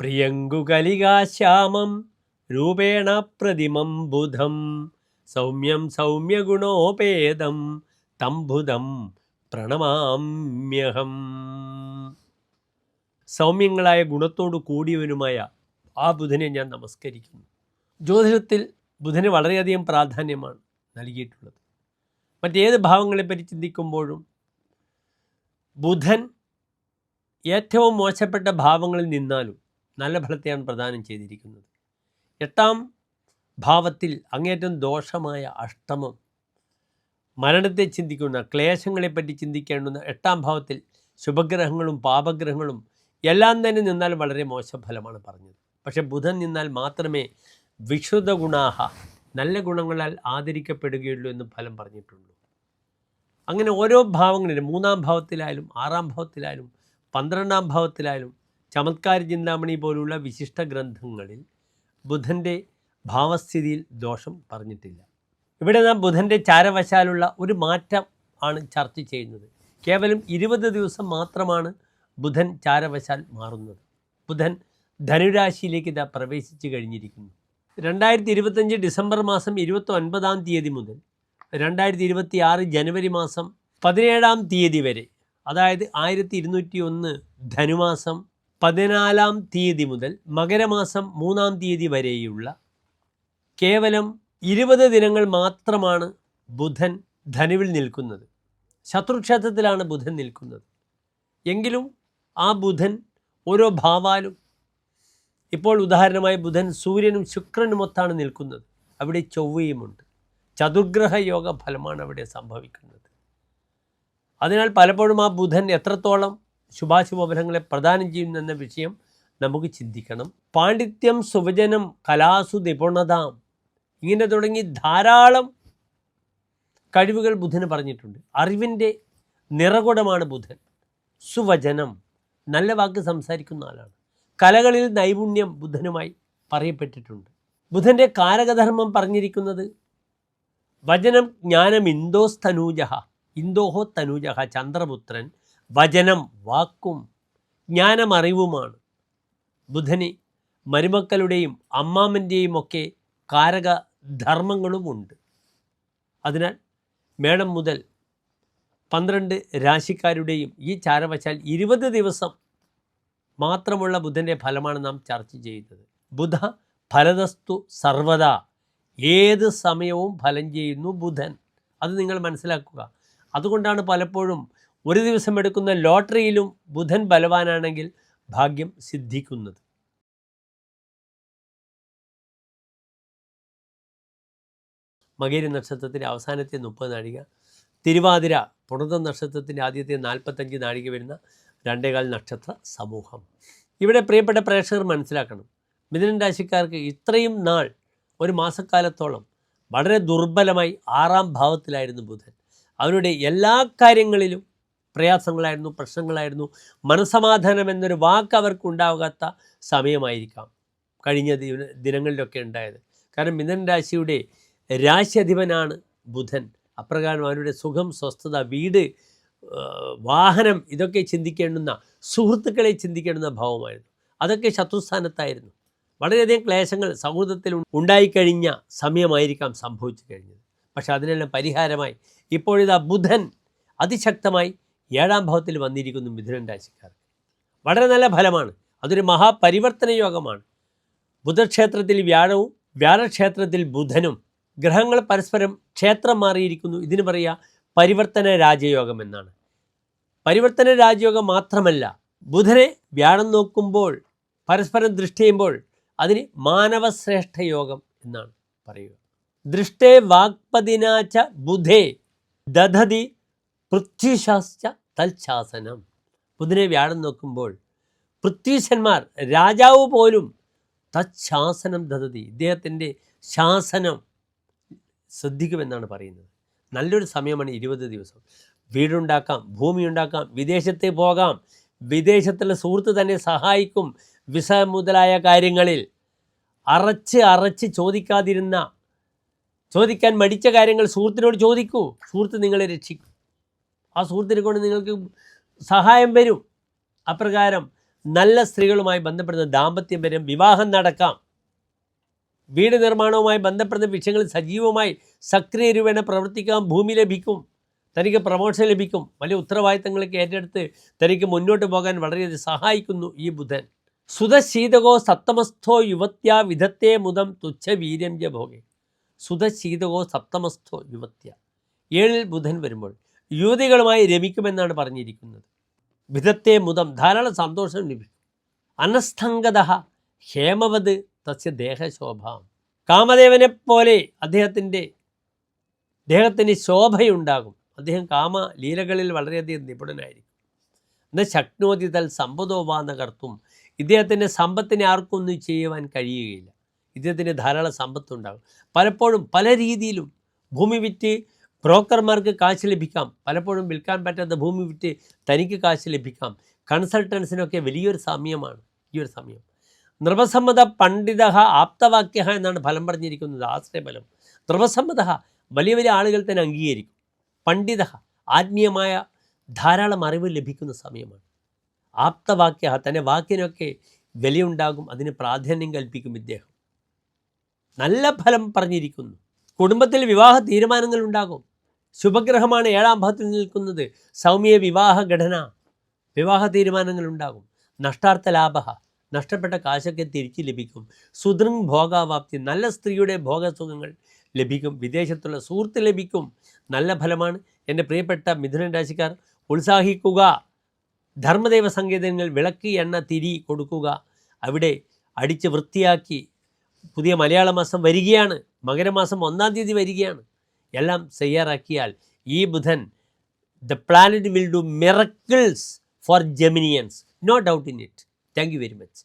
പ്രിയങ്കുകലികാശ്യാമം രൂപേണ പ്രതിമം ബുധം സൗമ്യം സൗമ്യഗുണോപേതം തം ബുധം പ്രണമാമ്യഹം. സൗമ്യങ്ങളായ ഗുണത്തോടു കൂടിയവനുമായ ആ ബുധനെ ഞാൻ നമസ്കരിക്കുന്നു. ജ്യോതിഷത്തിൽ ബുധന് വളരെയധികം പ്രാധാന്യമാണ് നൽകിയിട്ടുള്ളത്. മറ്റേത് ഭാവങ്ങളെപ്പറ്റി ചിന്തിക്കുമ്പോഴും ബുധൻ ഏറ്റവും മോശപ്പെട്ട ഭാവങ്ങളിൽ നിന്നാലും നല്ല ഫലത്തെയാണ് പ്രദാനം ചെയ്തിരിക്കുന്നത്. 8ാം ഭാവത്തിൽ അങ്ങേറ്റം ദോഷമായ അഷ്ടമം, മരണത്തെ ചിന്തിക്കുന്ന, ക്ലേശങ്ങളെപ്പറ്റി ചിന്തിക്കേണ്ടുന്ന 8ാം ഭാവത്തിൽ ശുഭഗ്രഹങ്ങളും പാപഗ്രഹങ്ങളും എല്ലാം തന്നെ നിന്നാൽ വളരെ മോശം ഫലമാണ് പറഞ്ഞത്. പക്ഷേ ബുധൻ നിന്നാൽ മാത്രമേ വിശുദ്ധ ഗുണാഹ, നല്ല ഗുണങ്ങളാൽ ആദരിക്കപ്പെടുകയുള്ളൂ എന്ന് ഫലം പറഞ്ഞിട്ടുള്ളൂ. അങ്ങനെ ഓരോ ഭാവങ്ങളിലും 3ാം ഭാവത്തിലായാലും 6ാം ഭാവത്തിലായാലും 12ാം ഭാവത്തിലായാലും ചമത്കാര ചിന്താമണി പോലുള്ള വിശിഷ്ട ഗ്രന്ഥങ്ങളിൽ ബുധൻ്റെ ഭാവസ്ഥിതിയിൽ ദോഷം പറഞ്ഞിട്ടില്ല. ഇവിടെ നാം ബുധൻ്റെ ചാരവശാലുള്ള ഒരു മാറ്റം ആണ് ചർച്ച ചെയ്യുന്നത്. കേവലം 20 ദിവസം മാത്രമാണ് ബുധൻ ചാരവശാൽ മാറുന്നത്. ബുധൻ ധനുരാശിയിലേക്ക് ഇതാ പ്രവേശിച്ചു കഴിഞ്ഞിരിക്കുന്നു. 2025 ഡിസംബർ മാസം 29-ാം തീയതി മുതൽ 2026 ജനുവരി മാസം 17-ാം തീയതി വരെ, അതായത് 1201 ധനുമാസം 14-ാം തീയതി മുതൽ മകരമാസം 3-ാം തീയതി വരെയുള്ള കേവലം 20 ദിനങ്ങൾ മാത്രമാണ് ബുധൻ ധനുവിൽ നിൽക്കുന്നത്. ശത്രുക്ഷേത്രത്തിലാണ് ബുധൻ നിൽക്കുന്നത്. എങ്കിലും ആ ബുധൻ ഓരോ ഭാവാലും, ഇപ്പോൾ ഉദാഹരണമായി ബുധൻ സൂര്യനും ശുക്രനുമൊത്താണ് നിൽക്കുന്നത്. അവിടെ ചൊവ്വയുമുണ്ട്. ചതുർഗ്രഹ യോഗ ഫലമാണ് അവിടെ സംഭവിക്കുന്നത്. അതിനാൽ പലപ്പോഴും ആ ബുധൻ എത്രത്തോളം ശുഭാശുഭ ഫലങ്ങളെ പ്രദാനം ചെയ്യുന്നെന്ന വിഷയം നമുക്ക് ചിന്തിക്കണം. പാണ്ഡിത്യം, സുവചനം, കലാസു നിപുണതാം, ഇങ്ങനെ തുടങ്ങി ധാരാളം കഴിവുകൾ ബുധന് പറഞ്ഞിട്ടുണ്ട്. അറിവിൻ്റെ നിറകുടമാണ് ബുധൻ. സുവചനം, നല്ല വാക്ക് സംസാരിക്കുന്ന ആളാണ്. കലകളിൽ നൈപുണ്യം ബുധനുമായി പറയപ്പെട്ടിട്ടുണ്ട്. ബുധൻ്റെ കാരകധർമ്മം പറഞ്ഞിരിക്കുന്നത് വചനം, ജ്ഞാനം, ഇന്തോസ്തനൂജഹ, ഇന്തോഹോ തനൂജഹ, ചന്ദ്രപുത്രൻ. വചനം വാക്കും ജ്ഞാനം അറിവുമാണ്. ബുധന് മരുമക്കളുടെയും അമ്മാമ്മൻ്റെയും ഒക്കെ കാരകധർമ്മങ്ങളുമുണ്ട്. അതിനാൽ മേടം മുതൽ 12 രാശിക്കാരുടെയും ഈ ചാരവശാൽ 20 ദിവസം മാത്രമുള്ള ബുധൻ്റെ ഫലമാണ് നാം ചർച്ച ചെയ്യുന്നത്. ബുധ ഫലതസ്തു സർവദാ, ഏത് സമയവും ഫലം ചെയ്യുന്നു ബുധൻ. അത് നിങ്ങൾ മനസ്സിലാക്കുക. അതുകൊണ്ടാണ് പലപ്പോഴും ഒരു ദിവസം എടുക്കുന്ന ലോട്ടറിയിലും ബുധൻ ബലവാനാണെങ്കിൽ ഭാഗ്യം സിദ്ധിക്കുന്നത്. മകേരി നക്ഷത്രത്തിൻ്റെ അവസാനത്തെ 30 നാഴിക, തിരുവാതിര പുണർദം നക്ഷത്രത്തിൻ്റെ ആദ്യത്തെ 45 നാഴിക വരുന്ന 2.25 നക്ഷത്ര സമൂഹം. ഇവിടെ പ്രിയപ്പെട്ട പ്രേക്ഷകർ മനസ്സിലാക്കണം, മിഥുനൻ രാശിക്കാർക്ക് ഇത്രയും നാൾ, ഒരു മാസക്കാലത്തോളം വളരെ ദുർബലമായി 6ാം ഭാവത്തിലായിരുന്നു ബുധൻ. അവരുടെ എല്ലാ കാര്യങ്ങളിലും പ്രയാസങ്ങളായിരുന്നു, പ്രശ്നങ്ങളായിരുന്നു. മനസ്സമാധാനം എന്നൊരു വാക്ക് അവർക്ക് ഉണ്ടാകാത്ത സമയമായിരിക്കാം കഴിഞ്ഞ ദിനങ്ങളിലൊക്കെ ഉണ്ടായത്. കാരണം മിഥുനൻ രാശിയുടെ രാശ്യധിപനാണ് ബുധൻ. അപ്രകാരം അവരുടെ സുഖം, സ്വസ്ഥത, വീട്, വാഹനം, ഇതൊക്കെ ചിന്തിക്കേണ്ടുന്ന, സുഹൃത്തുക്കളെ ചിന്തിക്കേണ്ടുന്ന ഭാവമായിരുന്നു. അതൊക്കെ ശത്രുസ്ഥാനത്തായിരുന്നു. വളരെയധികം ക്ലേശങ്ങൾ സൗഹൃദത്തിൽ ഉണ്ടായിക്കഴിഞ്ഞ സമയമായിരിക്കാം സംഭവിച്ചു കഴിഞ്ഞത്. പക്ഷെ അതിനെല്ലാം പരിഹാരമായി ഇപ്പോഴിതാ ബുധൻ അതിശക്തമായി 7ാം ഭാവത്തിൽ വന്നിരിക്കുന്നു മിഥുനൻ രാശിക്കാർക്ക്. വളരെ നല്ല ഫലമാണ്. അതൊരു മഹാപരിവർത്തന യോഗമാണ്. ബുധക്ഷേത്രത്തിൽ വ്യാഴവും വ്യാഴക്ഷേത്രത്തിൽ ബുധനും, ഗ്രഹങ്ങൾ പരസ്പരം ക്ഷേത്രം മാറിയിരിക്കുന്നു. ഇതിന് പറയുക പരിവർത്തന രാജയോഗം എന്നാണ്. പരിവർത്തന രാജയോഗം മാത്രമല്ല, ബുധനെ വ്യാഴം നോക്കുമ്പോൾ, പരസ്പരം ദൃഷ്ടി ചെയ്യുമ്പോൾ അതിന് മാനവശ്രേഷ്ഠ യോഗം എന്നാണ് പറയുക. ദൃഷ്ടേ വാക്പതിനാച്ച ബുധേ ദധതി പൃഥ്വിശാശ്ച തൽശാസനം. ബുധനെ വ്യാഴം നോക്കുമ്പോൾ പൃഥ്വീശന്മാർ, രാജാവ് പോലും തൽശാസനം ദധതി, ഇദ്ദേഹത്തിൻ്റെ ശാസനം ശ്രദ്ധിക്കുമെന്നാണ് പറയുന്നത്. നല്ലൊരു സമയമാണ് 20 ദിവസം. വീടുണ്ടാക്കാം, ഭൂമിയുണ്ടാക്കാം, വിദേശത്ത് പോകാം, വിദേശത്തുള്ള സുഹൃത്ത് തന്നെ സഹായിക്കും. വിസ മുതലായ കാര്യങ്ങളിൽ അറച്ച് ചോദിക്കാൻ മടിച്ച കാര്യങ്ങൾ സുഹൃത്തിനോട് ചോദിക്കൂ. സുഹൃത്ത് നിങ്ങളെ രക്ഷിക്കും. ആ സുഹൃത്തിനെ കൊണ്ട് നിങ്ങൾക്ക് സഹായം വരും. അപ്രകാരം നല്ല സ്ത്രീകളുമായി ബന്ധപ്പെടുന്ന ദാമ്പത്യം വരും, വിവാഹം നടക്കാം. വീട് നിർമ്മാണവുമായി ബന്ധപ്പെടുന്ന വിഷയങ്ങളിൽ സജീവമായി സക്രിയ രൂപേണ പ്രവർത്തിക്കാൻ ഭൂമി ലഭിക്കും. തനിക്ക് പ്രമോഷൻ ലഭിക്കും. വലിയ ഉത്തരവാദിത്തങ്ങളൊക്കെ ഏറ്റെടുത്ത് തനിക്ക് മുന്നോട്ട് പോകാൻ വളരെയധികം സഹായിക്കുന്നു ഈ ബുധൻ. സുതശീതകോ സപ്തമസ്ഥോ യുവത്യ വിധത്തെ മുതം തുച്ഛ വീര്യം ജ ഭോഗേ. സുതശീതകോ സപ്തമസ്ഥോ യുവത്യ, 7 ബുധൻ വരുമ്പോൾ യുവതികളുമായി രമിക്കുമെന്നാണ് പറഞ്ഞിരിക്കുന്നത്. വിധത്തെ മുതം, ധാരാളം സന്തോഷം ലഭിക്കും. അനസ്തംഗത ഹേമവത് തസ്യ ദേഹശോഭ. കാമദേവനെ പോലെ ദേഹത്തിന് ശോഭയുണ്ടാകും. അദ്ദേഹം കാമലീലകളിൽ വളരെയധികം നിപുണനായിരിക്കും. എന്നാൽ ശക്നോതി തൽ സമ്പദോപാന കർത്തും, ഇദ്ദേഹത്തിൻ്റെ സമ്പത്തിനെ ആർക്കൊന്നും ചെയ്യുവാൻ കഴിയുകയില്ല. ഇദ്ദേഹത്തിന് ധാരാളം സമ്പത്തുണ്ടാകും. പലപ്പോഴും പല രീതിയിലും ഭൂമി വിറ്റ് ബ്രോക്കർമാർക്ക് കാശ് ലഭിക്കാം. പലപ്പോഴും വിൽക്കാൻ പറ്റാത്ത ഭൂമി വിറ്റ് തനിക്ക് കാശ് ലഭിക്കാം. കൺസൾട്ടൻസിനൊക്കെ വലിയൊരു സമയമാണ് ഈ ഒരു സമയം. നൃപസമ്മത പണ്ഡിത ആപ്തവാക്യ എന്നാണ് ഫലം പറഞ്ഞിരിക്കുന്നത്, ആശ്രയഫലം. നൃപസമ്മത, വലിയ വലിയ ആളുകൾ തന്നെ അംഗീകരിക്കും. പണ്ഡിത, ആത്മീയമായ ധാരാളം അറിവ് ലഭിക്കുന്ന സമയമാണ്. ആപ്തവാക്യ, തൻ്റെ വാക്കിനൊക്കെ വിലയുണ്ടാകും, അതിന് പ്രാധാന്യം കൽപ്പിക്കും ഇദ്ദേഹം. നല്ല ഫലം പറഞ്ഞിരിക്കുന്നു. കുടുംബത്തിൽ വിവാഹ തീരുമാനങ്ങൾ ഉണ്ടാകും. ശുഭഗ്രഹമാണ് 7ാം ഭാവത്തിൽ നിൽക്കുന്നത്. സൗമ്യ വിവാഹ ഘടന, വിവാഹ തീരുമാനങ്ങൾ ഉണ്ടാകും. നഷ്ടാർത്ഥ ലാഭ, നഷ്ടപ്പെട്ട കാശൊക്കെ തിരിച്ച് ലഭിക്കും. സുദൃങ് ഭോഗാവാപ്തി, നല്ല സ്ത്രീയുടെ ഭോഗസുഖങ്ങൾ ലഭിക്കും. വിദേശത്തുള്ള സുഹൃത്ത് ലഭിക്കും. നല്ല ഫലമാണ്. എൻ്റെ പ്രിയപ്പെട്ട മിഥുനൻ രാശിക്കാർ, ഉത്സാഹിക്കുക. ധർമ്മദൈവ സങ്കേതങ്ങൾ വിളക്ക്, എണ്ണ, തിരി കൊടുക്കുക. അവിടെ അടിച്ച് വൃത്തിയാക്കി. പുതിയ മലയാള മാസം വരികയാണ്. മകരമാസം 1-ാം തീയതി വരികയാണ്. എല്ലാം തയ്യാറാക്കിയാൽ ഈ ബുധൻ, the planet will do miracles for Geminians. No doubt in it. Thank you very much.